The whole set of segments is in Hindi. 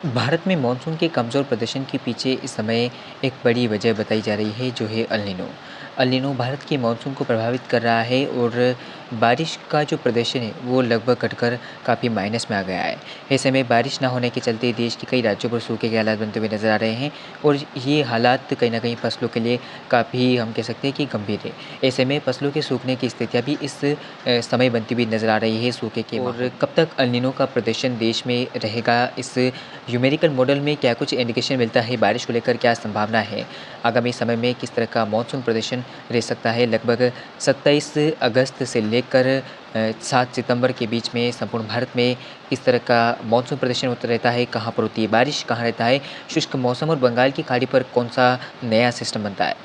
भारत में मानसून के कमज़ोर प्रदर्शन के पीछे इस समय एक बड़ी वजह बताई जा रही है जो है El Nino. El Nino Bharat के मानसून को प्रभावित कर रहा है और बारिश का जो प्रदर्शन है वो लगभग घटकर काफ़ी माइनस में आ गया है। ऐसे में बारिश ना होने के चलते देश के कई राज्यों पर सूखे के हालात बनते हुए नज़र आ रहे हैं और ये हालात कहीं ना कहीं फसलों के लिए काफ़ी हम कह सकते हैं कि गंभीर है। ऐसे में फसलों के सूखने की स्थितियाँ भी इस समय बनती हुई नज़र आ रही है सूखे के और कब तक अल नीनो का प्रदर्शन देश में रहेगा, इस न्यूमेरिकल मॉडल में क्या कुछ इंडिकेशन मिलता है, बारिश को लेकर क्या संभावना है, आगामी समय में किस तरह का मानसून प्रदर्शन रह सकता है। लगभग 27 अगस्त से लेकर 7 सितंबर के बीच में संपूर्ण भारत में किस तरह का मानसून प्रदर्शन होता रहता है, कहाँ पर होती है बारिश, कहाँ रहता है शुष्क मौसम और बंगाल की खाड़ी पर कौन सा नया सिस्टम बनता है।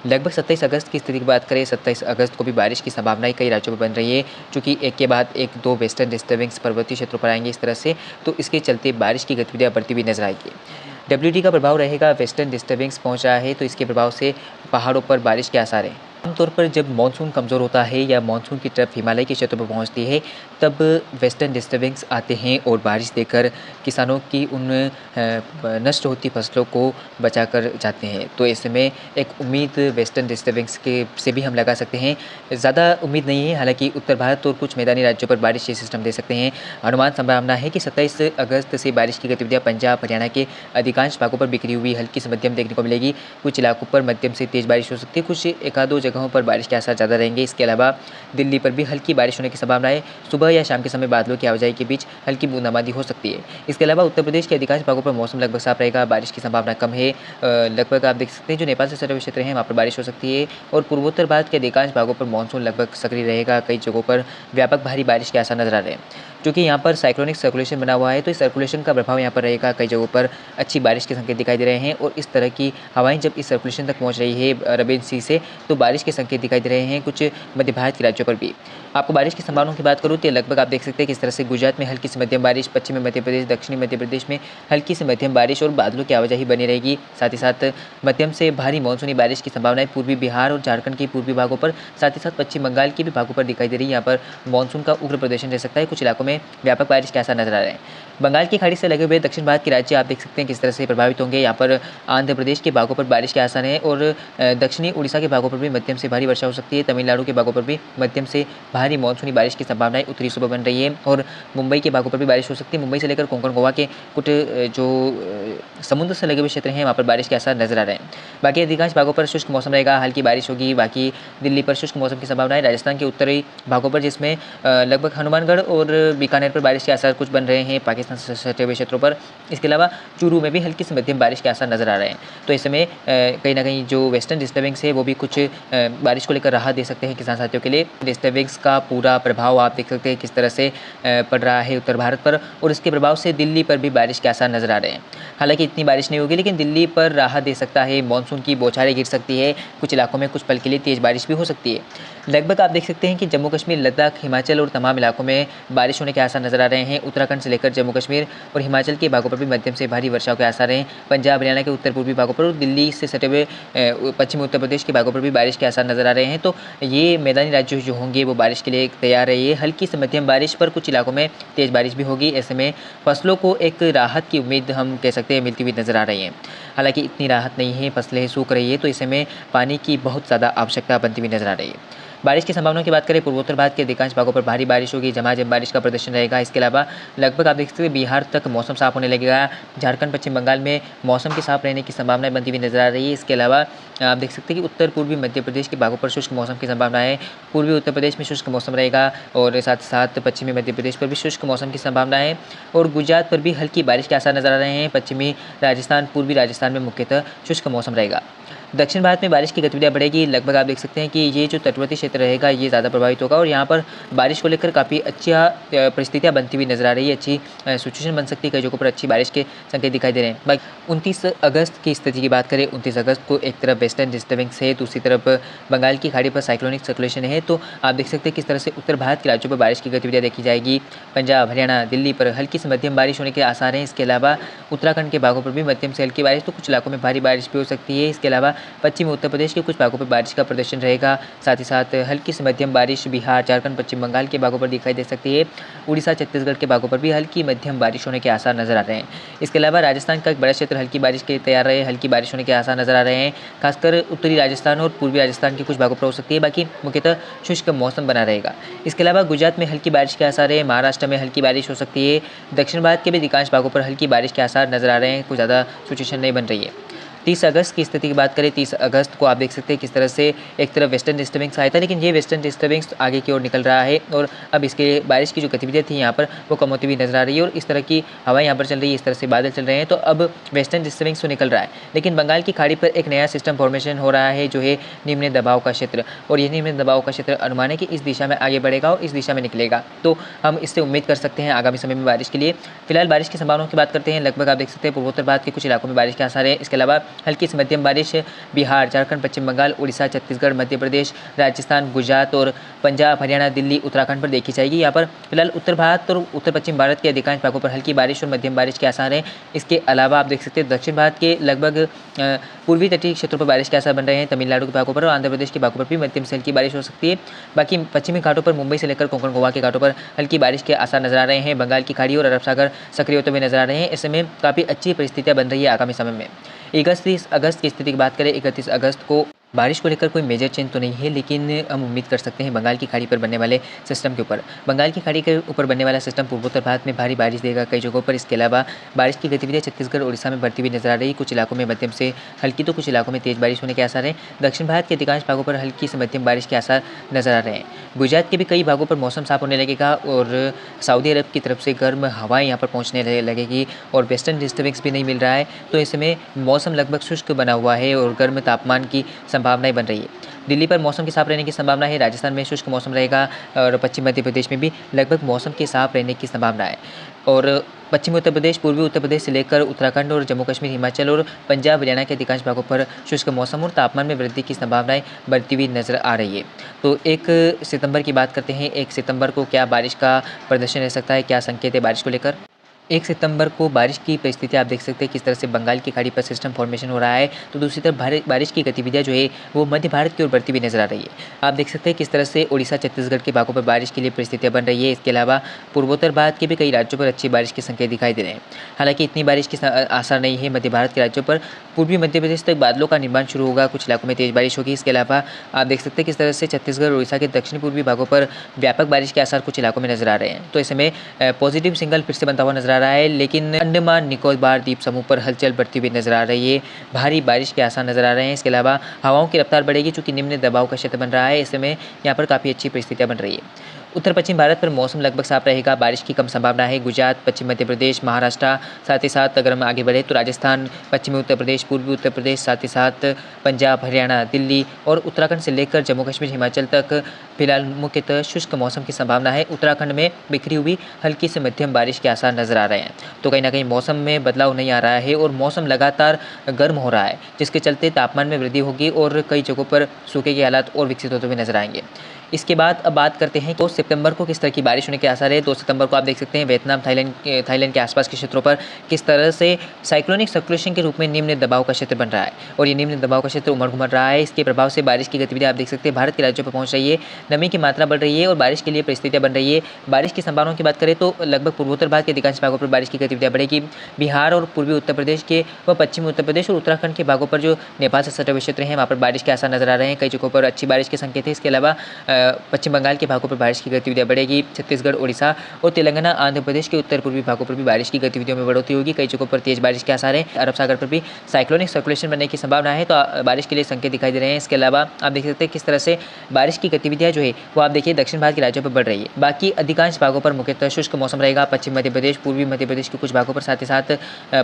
लगभग 27 अगस्त की स्थिति की बात करें, 27 अगस्त को भी बारिश की संभावनाएं कई राज्यों में बन रही है, चूँकि एक के बाद एक दो वेस्टर्न डिस्टर्बेंस पर्वतीय क्षेत्रों पर आएंगे इस तरह से, तो इसके चलते बारिश की गतिविधियाँ बढ़ती हुई नजर आएगी। डब्ल्यूडी का प्रभाव रहेगा, वेस्टर्न डिस्टर्बेंस पहुंच रहा है तो इसके प्रभाव से पहाड़ों पर बारिश के आसार हैं। आमतौर पर जब मानसून कमज़ोर होता है या मानसून की तरफ हिमालय के क्षेत्रों पर पहुंचती है तब वेस्टर्न डिस्टर्बेंस आते हैं और बारिश देकर किसानों की उन नष्ट होती फसलों को बचा कर जाते हैं। तो ऐसे में एक उम्मीद वेस्टर्न डिस्टर्बेंस के से भी हम लगा सकते हैं। ज़्यादा उम्मीद नहीं है, हालांकि उत्तर भारत और कुछ मैदानी राज्यों पर बारिश के सिस्टम दे सकते हैं। अनुमान संभावना है कि 27 अगस्त से बारिश की गतिविधियाँ पंजाब हरियाणा के अधिकांश भागों पर बिखरी हुई हल्की से मध्यम देखने को मिलेगी। कुछ इलाकों पर मध्यम से तेज़ बारिश हो सकती है, कुछ एक आध दो जगहों पर बारिश के आसार ज़्यादा रहेंगे। इसके अलावा दिल्ली पर भी हल्की बारिश होने की संभावना है। सुबह या शाम के समय बादलों की आवाजाही के बीच हल्की बूंदाबांदी हो सकती है। इसके अलावा उत्तर प्रदेश के अधिकांश भागों पर मौसम लगभग साफ रहेगा, बारिश की संभावना कम है। लगभग आप देख सकते हैं जो नेपाल से सटे हुए क्षेत्र हैं वहाँ पर बारिश हो सकती है और पूर्वोत्तर भारत के अधिकांश भागों पर मानसून लगभग सक्रिय रहेगा। कई जगहों पर व्यापक भारी बारिश के आसार नजर आ रहे हैं। क्योंकि यहाँ पर साइक्लोनिक सर्कुलेशन बना हुआ है तो इस सर्कुलेशन का प्रभाव यहाँ पर रहेगा। कई जगहों पर अच्छी बारिश के संकेत दिखाई दे रहे हैं और इस तरह की हवाएं जब इस सर्कुलेशन तक पहुँच रही है अरबियन सी से, तो बारिश के संकेत दिखाई दे रहे हैं कुछ मध्य भारत के राज्यों पर भी। आपको बारिश की संभावनाओं की बात करूँ तो लगभग आप देख सकते हैं किस तरह से गुजरात में हल्की से मध्यम बारिश, पश्चिमी मध्य प्रदेश, दक्षिणी मध्य प्रदेश में हल्की से मध्यम बारिश और बादलों की आवाजाही बनी रहेगी। साथ ही साथ मध्यम से भारी मानसूनी बारिश की संभावनाएं पूर्वी बिहार और झारखंड के पूर्वी भागों पर, साथ ही साथ पश्चिम बंगाल के भी भागों पर दिखाई दे रही है। यहाँ पर मानसून का उग्र प्रदर्शन रह सकता है, कुछ इलाकों में व्यापक बारिश के आसार नजर आ रहे हैं। बंगाल की खाड़ी से लगे हुए दक्षिण भारत के राज्य आप देख सकते हैं किस तरह से प्रभावित होंगे। यहाँ पर आंध्र प्रदेश के भागों पर बारिश के आसार हैं और दक्षिणी उड़ीसा के भागों पर भी मध्यम से भारी वर्षा हो सकती है। तमिलनाडु के भागों पर भी मध्यम से भारी मानसूनी बारिश की संभावनाएं उत्तरी सूबे बन रही है और मुंबई के भागों पर भी बारिश हो सकती है। मुंबई से लेकर कोंकण गोवा के कुछ जो समुद्र से लगे हुए क्षेत्र हैं वहाँ पर बारिश के आसार नजर आ रहे हैं। बाकी अधिकांश भागों पर शुष्क मौसम रहेगा, हल्की बारिश होगी। बाकी दिल्ली पर शुष्क मौसम की संभावना है। राजस्थान के उत्तरी भागों पर जिसमें लगभग हनुमानगढ़ और बीकानेर पर बारिश के आसार कुछ बन रहे हैं पाकिस्तान से सटे हुए क्षेत्रों पर। इसके अलावा चूरू में भी हल्की से मध्यम बारिश के आसार नजर आ रहे हैं। तो ऐसे में कहीं ना कहीं जो वेस्टर्न डिस्टर्बेंस है वो भी कुछ बारिश को लेकर राहत दे सकते हैं किसान साथियों के लिए। डिस्टर्बेंस का पूरा प्रभाव आप देख सकते हैं किस तरह से पड़ रहा है उत्तर भारत पर और इसके प्रभाव से दिल्ली पर भी बारिश के आसार नजर आ रहे हैं। हालांकि इतनी बारिश नहीं होगी लेकिन दिल्ली पर राहत दे सकता है। मानसून की बौछारें गिर सकती है, कुछ इलाकों में कुछ पल के लिए तेज़ बारिश भी हो सकती है। लगभग आप देख सकते हैं कि जम्मू कश्मीर, लद्दाख, हिमाचल और तमाम इलाकों में बारिश होने के आसार नजर आ रहे हैं। उत्तराखंड से लेकर जम्मू कश्मीर और हिमाचल के भागों पर भी मध्यम से भारी वर्षा के आसार हैं। पंजाब हरियाणा के उत्तर पूर्वी भागों पर और दिल्ली से सटे हुए पश्चिमी उत्तर प्रदेश के भागों पर भी बारिश के आसार नजर आ रहे हैं। तो ये मैदानी राज्य जो होंगे वो बारिश के लिए तैयार रहिए। हल्की से मध्यम बारिश पर कुछ इलाकों में तेज़ बारिश भी होगी। ऐसे में फसलों को एक राहत की उम्मीद हम कह सकते हैं मिलती हुई नजर आ रही है। हालांकि इतनी राहत नहीं है, फसलें सूख रही है तो ऐसे में पानी की बहुत ज़्यादा आवश्यकता बनती हुई नजर आ रही है। बारिश की संभावनाओं की बात करें, पूर्वोत्तर भारत के अधिकांश भागों पर भारी बारिश होगी, झमाझम बारिश का प्रदर्शन रहेगा। इसके अलावा लगभग आप देख सकते हैं बिहार तक मौसम साफ होने लगेगा। झारखंड, पश्चिम बंगाल में मौसम के साफ रहने की संभावनाएं बनती हुई नजर आ रही है। इसके अलावा आप देख सकते हैं कि उत्तर पूर्वी मध्य प्रदेश के भागों पर शुष्क मौसम की संभावना है। पूर्वी उत्तर प्रदेश में शुष्क मौसम रहेगा और साथ साथ पश्चिमी मध्य प्रदेश पर भी शुष्क मौसम की संभावना है और गुजरात पर भी हल्की बारिश के आसार नजर आ रहे हैं। पश्चिमी राजस्थान, पूर्वी राजस्थान में मुख्यतः शुष्क मौसम रहेगा। दक्षिण भारत में बारिश की गतिविधियाँ बढ़ेगी। लगभग आप देख सकते हैं कि ये जो तटवर्ती क्षेत्र रहेगा ये ज़्यादा प्रभावित होगा और यहाँ पर बारिश को लेकर काफ़ी अच्छा परिस्थितियाँ बनती हुई नजर आ रही है। अच्छी सिचुएशन बन सकती है, कई जगहों पर अच्छी बारिश के संकेत दिखाई दे रहे हैं। बाकी 29 अगस्त की स्थिति की बात करें, 29 अगस्त को एक तरफ वेस्टर्न डिस्टर्बेंस है, दूसरी तरफ बंगाल की खाड़ी पर साइक्लोनिक सर्कुलेशन है। तो आप देख सकते हैं किस तरह से उत्तर भारत के राज्यों पर बारिश की गतिविधियाँ देखी जाएगी। पंजाब, हरियाणा, दिल्ली पर हल्की से मध्यम बारिश होने के आसार हैं। इसके अलावा उत्तराखंड के भागों पर भी मध्यम से हल्की बारिश, तो कुछ इलाकों में भारी बारिश भी हो सकती है। इसके अलावा पश्चिमी उत्तर प्रदेश के कुछ भागों पर बारिश का प्रदर्शन रहेगा। साथ ही साथ हल्की से मध्यम बारिश बिहार, झारखंड, पश्चिम बंगाल के भागों पर दिखाई दे सकती है। उड़ीसा, छत्तीसगढ़ के भागों पर भी हल्की मध्यम बारिश होने के आसार नजर आ रहे हैं। इसके अलावा राजस्थान का एक बड़ा क्षेत्र हल्की बारिश के तैयार रहे, हल्की बारिश होने के आसार नजर आ रहे हैं। खासकर उत्तरी राजस्थान और पूर्वी राजस्थान के कुछ भागों पर हो सकती है, बाकी मुख्यतः शुष्क मौसम बना रहेगा। इसके अलावा गुजरात में हल्की बारिश के आसार है, महाराष्ट्र में हल्की बारिश हो सकती है। दक्षिण भारत के भी अधिकांश भागों पर हल्की बारिश के आसार नजर आ रहे हैं, कुछ ज़्यादा सिचुएशन नहीं बन रही है। 30 अगस्त की स्थिति की बात करें, 30 अगस्त को आप देख सकते हैं किस तरह से एक तरफ वेस्टर्न डिस्टर्बिंग्स आया था, लेकिन ये वेस्टर्न डिस्टर्बिंग्स आगे की ओर निकल रहा है और अब इसके बारिश की जो गतिविधियाँ थी यहाँ पर वो कम होती हुई नजर आ रही है और इस तरह की हवा यहाँ पर चल रही है, इस तरह से बादल चल रहे हैं। तो अब वेस्टर्न डिस्टर्बिंग्स तो निकल रहा है, लेकिन बंगाल की खाड़ी पर एक नया सिस्टम फॉर्मेशन हो रहा है जो है निम्न दबाव का क्षेत्र। और ये निम्न दबाव का क्षेत्र अनुमान है कि इस दिशा में आगे बढ़ेगा और इस दिशा में निकलेगा, तो हम इससे उम्मीद कर सकते हैं आगामी समय में बारिश के लिए। फिलहाल बारिश की संभावनाओं की बात करते हैं, लगभग आप देख सकते हैं पूर्वोत्तर भारत के कुछ इलाकों में बारिश के आसार है। इसके अलावा हल्की से मध्यम बारिश बिहार, झारखंड, पश्चिम बंगाल, उड़ीसा, छत्तीसगढ़, मध्य प्रदेश, राजस्थान, गुजरात और पंजाब, हरियाणा, दिल्ली, उत्तराखंड पर देखी जाएगी। यहाँ पर फिलहाल उत्तर भारत और उत्तर पश्चिम भारत के अधिकांश भागों पर हल्की बारिश और मध्यम बारिश के आसार हैं। इसके अलावा आप देख सकते हैं दक्षिण भारत के लगभग पूर्वी तटीय क्षेत्रों पर बारिश के आसार बन रहे हैं। तमिलनाडु के भागों पर और आंध्र प्रदेश के भागों पर भी मध्यम से हल्की बारिश हो सकती है। बाकी पश्चिमी घाटों पर मुंबई से लेकर कोंकण गोवा के घाटों पर हल्की बारिश के आसार नजर आ रहे हैं। बंगाल की खाड़ी और अरब सागर सक्रिय होते हुए नजर आ रहे हैं। ऐसे में काफ़ी अच्छी परिस्थितियाँ बन रही है आगामी समय में। 31 अगस्त की स्थिति की बात करें, 31 अगस्त को बारिश को लेकर कोई मेजर चेंज तो नहीं है, लेकिन हम उम्मीद कर सकते हैं बंगाल की खाड़ी पर बनने वाले सिस्टम के ऊपर। बंगाल की खाड़ी के ऊपर बनने वाला सिस्टम पूर्वोत्तर भारत में भारी बारिश देगा कई जगहों पर। इसके अलावा बारिश की गतिविधियाँ छत्तीसगढ़, उड़ीसा में बढ़ती हुई नजर आ रही है। कुछ इलाकों में मध्यम से हल्की तो कुछ इलाकों में तेज बारिश होने के आसार हैं। दक्षिण भारत के अधिकांश भागों पर हल्की से मध्यम बारिश के आसार नजर आ रहे हैं। गुजरात के भी कई भागों पर मौसम साफ होने लगेगा और सऊदी अरब की तरफ से गर्म हवाएं यहाँ पर पहुँचने लगेगी और वेस्टर्न डिस्टर्बिंग्स भी नहीं मिल रहा है, तो ऐसे में मौसम लगभग शुष्क बना हुआ है और गर्म तापमान की संभावनाएं बन रही है। दिल्ली पर मौसम के साफ रहने की संभावना है। राजस्थान में शुष्क मौसम रहेगा और पश्चिम मध्य प्रदेश में भी लगभग मौसम के साफ रहने की संभावना है। और पश्चिमी उत्तर प्रदेश, पूर्वी उत्तर प्रदेश से लेकर उत्तराखंड और जम्मू कश्मीर, हिमाचल और पंजाब, हरियाणा के अधिकांश भागों पर शुष्क मौसम और तापमान में वृद्धि की संभावनाएं बढ़ती हुई नजर आ रही है। तो 1 सितंबर की बात करते हैं। 1 सितंबर को क्या बारिश का प्रदर्शन रह सकता है, क्या संकेत है बारिश को लेकर? 1 सितंबर को बारिश की परिस्थिति आप देख सकते हैं किस तरह से बंगाल की खाड़ी पर सिस्टम फॉर्मेशन हो रहा है, तो दूसरी तरफ बारिश की गतिविधियां जो है वो मध्य भारत की ओर बढ़ती हुई नजर आ रही है। आप देख सकते हैं किस तरह से उड़ीसा, छत्तीसगढ़ के भागों पर बारिश के लिए परिस्थितियां बन रही है। इसके अलावा पूर्वोत्तर भारत के भी कई राज्यों पर अच्छी बारिश के संकेत दिखाई दे रहे हैं। हालांकि इतनी बारिश की आसार नहीं है मध्य भारत के राज्यों पर। पूर्वी मध्य प्रदेश तक बादलों का निर्माण शुरू होगा, कुछ इलाकों में तेज बारिश होगी। इसके अलावा आप देख सकते हैं किस तरह से छत्तीसगढ़, उड़ीसा के दक्षिण पूर्वी भागों पर व्यापक बारिश के आसार कुछ इलाकों में नजर आ रहे हैं। तो ऐसे में पॉजिटिव सिग्नल फिर से बनता हुआ नजर आ रहा है, लेकिन अंडमान निकोबार द्वीप समूह पर हलचल बढ़ती हुई नजर आ रही है। भारी बारिश के आसार नजर आ रहे हैं। इसके अलावा हवाओं की रफ्तार बढ़ेगी, चूंकि निम्न दबाव का क्षेत्र बन रहा है। ऐसे में यहाँ पर काफ़ी अच्छी परिस्थितियाँ बन रही है। उत्तर पश्चिम भारत पर मौसम लगभग साफ रहेगा, बारिश की कम संभावना है। गुजरात, पश्चिम मध्य प्रदेश, महाराष्ट्र, साथ ही साथ अगर हम आगे बढ़े तो राजस्थान, पश्चिमी उत्तर प्रदेश, पूर्वी उत्तर प्रदेश, साथ ही साथ पंजाब, हरियाणा, दिल्ली और उत्तराखंड से लेकर जम्मू कश्मीर, हिमाचल तक फिलहाल मुख्यतः शुष्क मौसम की संभावना है। उत्तराखंड में बिखरी हुई हल्की से मध्यम बारिश के आसार नजर आ रहे हैं। तो कहीं ना कहीं मौसम में बदलाव नहीं आ रहा है और मौसम लगातार गर्म हो रहा है, जिसके चलते तापमान में वृद्धि होगी और कई जगहों पर सूखे के हालात और विकसित होते हुए नजर आएंगे। इसके बाद अब बात करते हैं 2 सितंबर को किस तरह की बारिश होने के आसार है। 2 सितंबर को आप देख सकते हैं वियतनाम, थाईलैंड के आसपास के क्षेत्रों पर किस तरह से साइक्लोनिक सर्कुलेशन के रूप में निम्न दबाव का क्षेत्र बन रहा है और ये निम्न दबाव का क्षेत्र उमड़ घुमड़ रहा है। इसके प्रभाव से बारिश की गतिविधियां आप देख सकते हैं भारत के राज्यों पर पहुंच रही है। नमी की मात्रा बढ़ रही है और बारिश के लिए परिस्थितियां बन रही है। बारिश की संभावनाओं की बात करें तो लगभग पूर्वोत्तर भारत के अधिकांश भागों पर बारिश की गतिविधियां बढ़ेगी। बिहार और पूर्वी उत्तर प्रदेश के व पश्चिमी उत्तर प्रदेश और उत्तराखंड के भागों पर जो नेपाल से सटे हुए क्षेत्र हैं वहाँ पर बारिश के आसार नजर आ रहे हैं। कई जगहों पर अच्छी बारिश के संकेत है। इसके अलावा पश्चिम बंगाल के भागों पर बारिश की गतिविधियां बढ़ेगी। छत्तीसगढ़, उड़ीसा और तेलंगाना, आंध्र प्रदेश के उत्तर पूर्वी भागों पर भी बारिश की गतिविधियों में बढ़ोतरी होगी। कई जगहों पर तेज बारिश के आसार हैं। अरब सागर पर भी साइक्लोनिक सर्कुलेशन बनने की संभावना है, तो बारिश के लिए संकेत दिखाई दे रहे हैं। इसके अलावा आप देख सकते हैं किस तरह से बारिश की गतिविधियां जो है वो आप देखिए दक्षिण भारत के राज्यों पर बढ़ रही है। बाकी अधिकांश भागों पर मुख्यतः शुष्क मौसम रहेगा। पश्चिम मध्य प्रदेश, पूर्वी मध्य प्रदेश के कुछ भागों पर, साथ ही साथ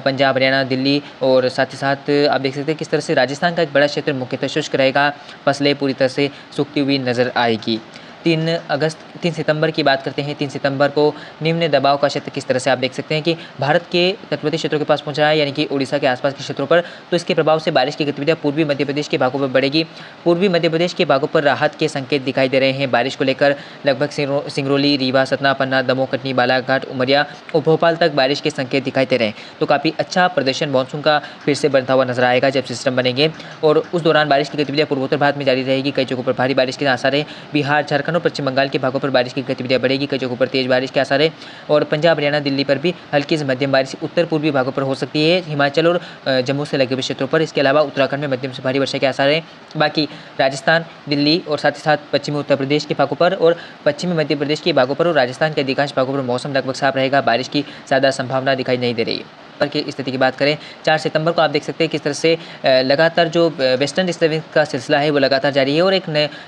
पंजाब, हरियाणा, दिल्ली और साथ ही साथ आप देख सकते हैं किस तरह से राजस्थान का एक बड़ा क्षेत्र मुख्यतः शुष्क रहेगा। फसलें पूरी तरह से सूखती हुई नजर आएगी। 3 सितंबर की बात करते हैं। 3 सितंबर को निम्न दबाव का क्षेत्र किस तरह से आप देख सकते हैं कि भारत के तटवर्ती क्षेत्रों के पास पहुंचा है, यानी कि उड़ीसा के आसपास के क्षेत्रों पर। तो इसके प्रभाव से बारिश की गतिविधियां पूर्वी मध्य प्रदेश के भागों पर बढ़ेगी। पूर्वी मध्य प्रदेश के भागों पर राहत के संकेत दिखाई दे रहे हैं। बारिश को लेकर लगभग सिंगरौली, रीवा, सतना, पन्ना, दमोह, कटनी, बालाघाट, उमरिया और भोपाल तक बारिश के संकेत दिखाई दे रहे हैं। तो काफ़ी अच्छा प्रदर्शन मानसून का फिर से बनता हुआ नजर आएगा जब सिस्टम बनेंगे, और उस दौरान बारिश की गतिविधियां पूर्वोत्तर भारत में जारी रहेगी। कई जगहों पर भारी बारिश के आसार है। बिहार, झारखंड और पश्चिम बंगाल के भागों पर बारिश की गतिविधियां बढ़ेगी। कई जगहों पर तेज बारिश के आसार है, और पंजाब, हरियाणा, दिल्ली पर भी हल्की से मध्यम बारिश उत्तर पूर्वी भागों पर हो सकती है। हिमाचल और जम्मू से लगे हुए क्षेत्रों पर, इसके अलावा उत्तराखंड में मध्यम से भारी वर्षा के आसार है। बाकी राजस्थान, दिल्ली और साथ ही साथ पश्चिमी उत्तर प्रदेश के भागों पर और पश्चिमी मध्य प्रदेश के भागों पर और राजस्थान के अधिकांश भागों पर मौसम लगभग साफ रहेगा। बारिश की ज़्यादा संभावना दिखाई नहीं दे रही की स्थिति की बात करें 4 सितंबर को आप देख सकते हैं किस तरह से लगातार जो वेस्टर्न डिस्टर्बेंस का सिलसिला है वो लगातार जारी है, और एक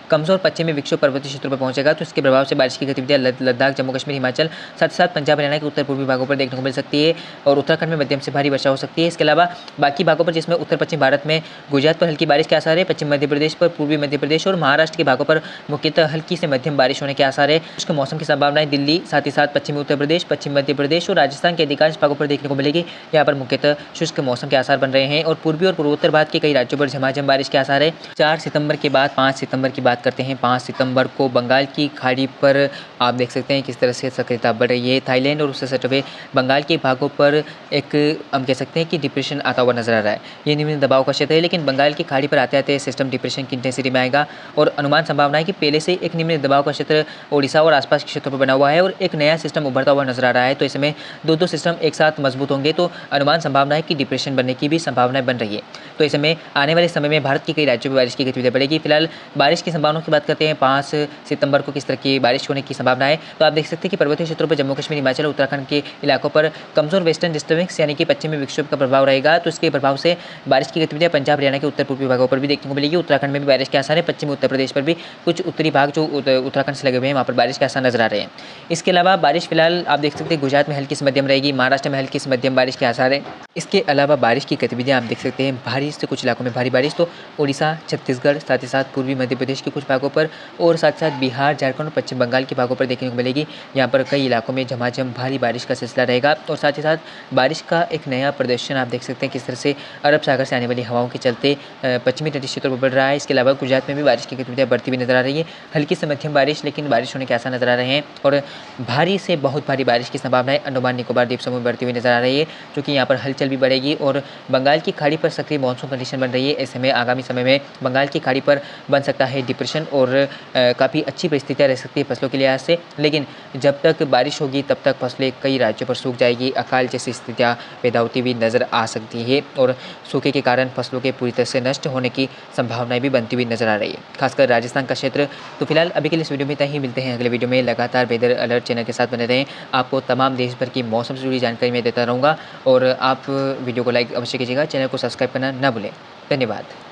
कमजोर पश्चिमी विक्षोभ पर्वतीय क्षेत्रों पर पहुंचेगा। तो इसके प्रभाव से बारिश की गतिविधियां लद्दाख, जम्मू कश्मीर, हिमाचल, साथ ही साथ पंजाब, हरियाणा के उत्तर पूर्वी भागों पर देखने को मिल सकती है, और उत्तराखंड में मध्यम से भारी वर्षा हो सकती है। इसके अलावा बाकी भागों पर, जिसमें उत्तर पश्चिम भारत में गुजरात पर हल्की बारिश के आसार है, पश्चिम मध्य प्रदेश पर, पूर्वी मध्य प्रदेश और महाराष्ट्र के भागों पर मुख्यतः हल्की से मध्यम बारिश होने के आसार है। उसके मौसम की संभावनाएं दिल्ली, साथ ही साथ पश्चिमी उत्तर प्रदेश, पश्चिम मध्य प्रदेश और राजस्थान के अधिकांश भागों पर देखने को मिलेगी। यहाँ पर मुख्यतः शुष्क मौसम के आसार बन रहे हैं, और पूर्वी और पूर्वोत्तर भारत के कई राज्यों पर झमाझम बारिश के आसार है। 4 सितंबर के बाद 5 सितंबर की बात करते हैं। 5 सितंबर को बंगाल की खाड़ी पर आप देख सकते हैं किस तरह से सक्रियता बढ़ रही है। थाईलैंड और उससे सटे हुए बंगाल के भागों पर एक हम कह सकते हैं कि डिप्रेशन आता हुआ नजर आ रहा है। ये निम्न दबाव का क्षेत्र है, लेकिन बंगाल की खाड़ी पर आते आते सिस्टम डिप्रेशन की इंटेंसिटी में आएगा, और अनुमान संभावना है कि पहले से एक निम्न दबाव का क्षेत्र ओडिशा और आसपास के क्षेत्रों पर बना हुआ है, और एक नया सिस्टम उभरता हुआ नजर आ रहा है। तो इसमें दो सिस्टम एक साथ मजबूत होंगे, तो अनुमान संभावना है कि डिप्रेशन बनने की भी संभावनाएं बन रही है। तो इस समय आने वाले समय में भारत के कई राज्यों में बारिश की गतिविधियां बढ़ेगी। फिलहाल बारिश की संभावनाओं की बात करते हैं। 5 सितंबर को किस तरह की बारिश होने की संभावना है, तो आप देख सकते हैं कि पर्वतीय क्षेत्रों पर, जम्मू कश्मीर, हिमाचल, उत्तराखंड के इलाकों पर कमजोर वेस्टर्न डिस्टर्बेंस यानी कि पश्चिमी विक्षोभ का प्रभाव रहेगा। तो इसके प्रभाव से बारिश की गतिविधियां पंजाब, हरियाणा के उत्तर पूर्वी भागों पर भी देखने को मिलेगी। उत्तराखंड में भी बारिश के आसार है। पश्चिमी उत्तर प्रदेश पर भी कुछ उत्तरी भाग जो उत्तराखंड से लगे हुए हैं वहाँ पर बारिश के आसार नजर आ रहे हैं। इसके अलावा बारिश फिलहाल आप देख सकते हैं गुजरात में हल्की से मध्यम रहेगी, महाराष्ट्र में हल्की से मध्यम बारिश के आसार है। इसके अलावा बारिश की गतिविधियां आप देख सकते हैं भारी से कुछ इलाकों में भारी बारिश, तो उड़ीसा, छत्तीसगढ़, साथ ही साथ पूर्वी मध्य प्रदेश के कुछ भागों पर, और साथ साथ बिहार, झारखंड और पश्चिम बंगाल के भागों पर देखने को मिलेगी। यहाँ पर कई इलाकों में झमाझम भारी बारिश का सिलसिला रहेगा, और साथ ही साथ बारिश का एक नया प्रदर्शन आप देख सकते हैं किस तरह से अरब सागर से आने वाली हवाओं के चलते पश्चिमी तटीय क्षेत्रों पर बढ़ रहा है। इसके अलावा गुजरात में भी बारिश की गतिविधियां बढ़ती हुई नजर आ रही है। हल्की से मध्यम बारिश, लेकिन बारिश होने के आसार नजर आ रहे हैं, और भारी से बहुत भारी बारिश की संभावनाएं अंडमान निकोबार द्वीप समूह में बढ़ती हुई नजर आ रही है, जो कि यहाँ पर हलचल भी बढ़ेगी, और बंगाल की खाड़ी पर सक्रिय मानसून कंडीशन बन रही है। ऐसे में आगामी समय में बंगाल की खाड़ी पर बन सकता है डिप्रेशन, और काफ़ी अच्छी परिस्थितियाँ रह सकती है फसलों के लिहाज से, लेकिन जब तक बारिश होगी तब तक फसलें कई राज्यों पर सूख जाएगी। अकाल जैसी स्थितियाँ पैदा होती हुई नजर आ सकती है, और सूखे के कारण फसलों के पूरी तरह से नष्ट होने की संभावनाएं भी बनती हुई नजर आ रही है, खासकर राजस्थान का क्षेत्र। तो फिलहाल अभी के लिए इस वीडियो में इतना ही। मिलते हैं अगले वीडियो में। लगातार वेदर अलर्ट चैनल के साथ बने रहें। आपको तमाम देश भर की मौसम से जुड़ी जानकारी मैं देता रहूँगा, और आप वीडियो को लाइक अवश्य कीजिएगा, चैनल को सब्सक्राइब करना ना भूलें। धन्यवाद।